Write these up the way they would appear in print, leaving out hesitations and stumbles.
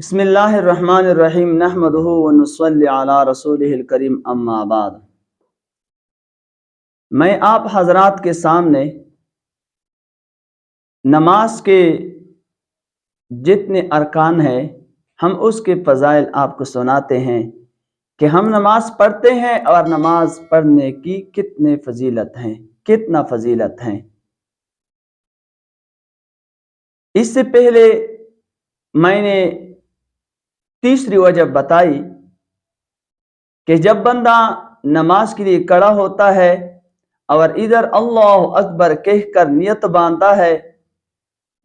بسم اللہ الرحمن الرحیم نحمدہ ونصلی علی رسولہ الکریم اما بعد۔ میں آپ حضرات کے سامنے نماز کے جتنے ارکان ہیں ہم اس کے فضائل آپ کو سناتے ہیں کہ ہم نماز پڑھتے ہیں اور نماز پڑھنے کی کتنا فضیلت ہیں۔ اس سے پہلے میں نے تیسری وجہ بتائی کہ جب بندہ نماز کے لیے کھڑا ہوتا ہے اور ادھر اللہ اکبر کہہ کر نیت باندھتا ہے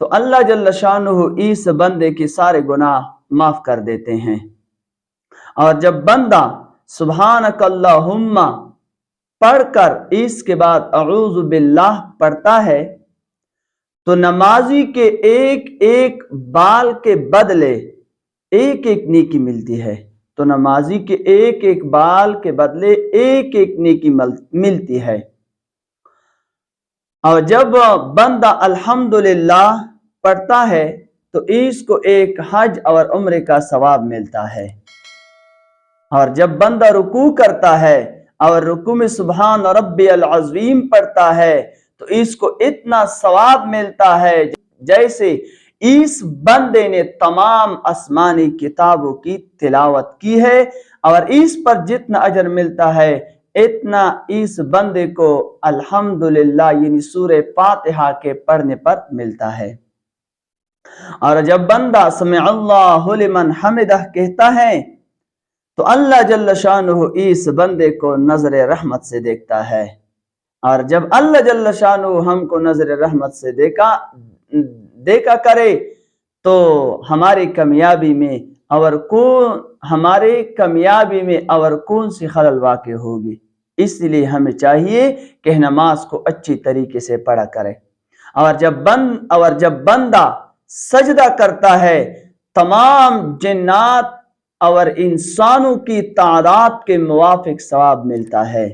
تو اللہ جل شانہ اس بندے کے سارے گناہ معاف کر دیتے ہیں۔ اور جب بندہ سبحانک اللہم پڑھ کر اس کے بعد اعوذ باللہ پڑھتا ہے تو نمازی کے ایک ایک بال کے بدلے ایک ایک نیکی ملتی ہے۔ تو نمازی کے ایک ایک بال کے بدلے ایک ایک نیکی ملتی ہے۔ اور جب بندہ الحمدللہ پڑھتا ہے تو اس کو ایک حج اور عمرے کا ثواب ملتا ہے۔ اور جب بندہ رکوع کرتا ہے اور رکوع میں سبحان ربی العظیم پڑھتا ہے تو اس کو اتنا ثواب ملتا ہے جیسے اس بندے نے تمام آسمانی کتابوں کی تلاوت کی ہے، اور اس پر جتنا اجر ملتا ہے اتنا اس بندے کو الحمدللہ یعنی سورہ فاتحہ کے پڑھنے پر ملتا ہے۔ اور جب بندہ سمع اللہ لمن حمدہ کہتا ہے تو اللہ جل شانہ اس بندے کو نظر رحمت سے دیکھتا ہے، اور جب اللہ جل شانہ ہم کو نظر رحمت سے دیکھا کرے تو ہماری کامیابی میں اور کون سی خلل واقع ہوگی۔ اس لیے ہمیں چاہیے کہ نماز کو اچھی طریقے سے پڑھا کرے۔ اور جب بندہ سجدہ کرتا ہے تمام جنات اور انسانوں کی تعداد کے موافق ثواب ملتا ہے۔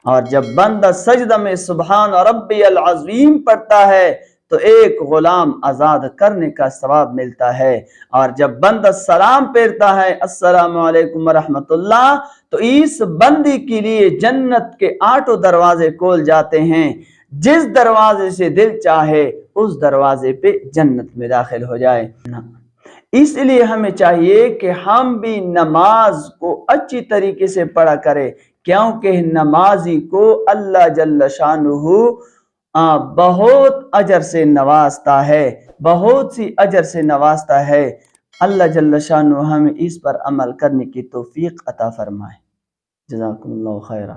اور جب بندہ سجدہ میں سبحان ربی العظیم پڑھتا ہے تو ایک غلام آزاد کرنے کا ثواب ملتا ہے۔ اور جب بندہ سلام پھیرتا ہے السلام علیکم ورحمۃ اللہ تو اس بندی کے لیے جنت کے 8 دروازے کھول جاتے ہیں، جس دروازے سے دل چاہے اس دروازے پہ جنت میں داخل ہو جائے۔ اس لیے ہمیں چاہیے کہ ہم بھی نماز کو اچھی طریقے سے پڑھا کریں، کیونکہ نمازی کو اللہ جل شانہ بہت اجر سے نوازتا ہے، بہت سی اجر سے نوازتا ہے۔ اللہ جل شانہ ہمیں اس پر عمل کرنے کی توفیق عطا فرمائے۔ جزاکم اللہ خیرہ۔